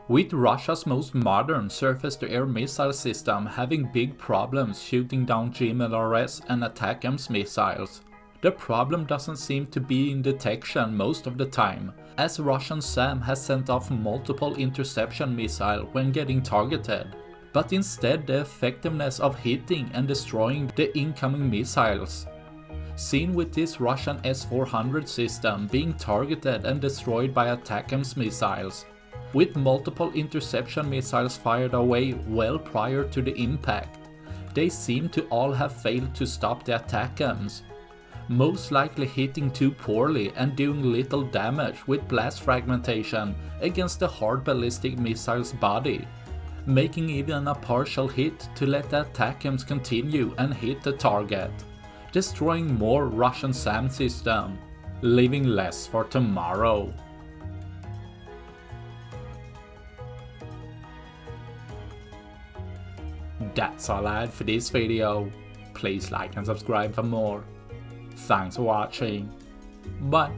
With Russia's most modern surface-to-air missile system having big problems shooting down GMLRS and ATACMS missiles, the problem doesn't seem to be in detection most of the time, as Russian SAM has sent off multiple interception missiles when getting targeted, but instead the effectiveness of hitting and destroying the incoming missiles. Seen with this Russian S-400 system being targeted and destroyed by ATACMS missiles, with multiple interception missiles fired away well prior to the impact, they seem to all have failed to stop the ATACMS, most likely hitting too poorly and doing little damage with blast fragmentation against the hard ballistic missile's body, making even a partial hit to let the ATACMS continue and hit the target, destroying more Russian SAM system, leaving less for tomorrow. That's all I had for this video. Please like and subscribe for more. Thanks for watching. Bye.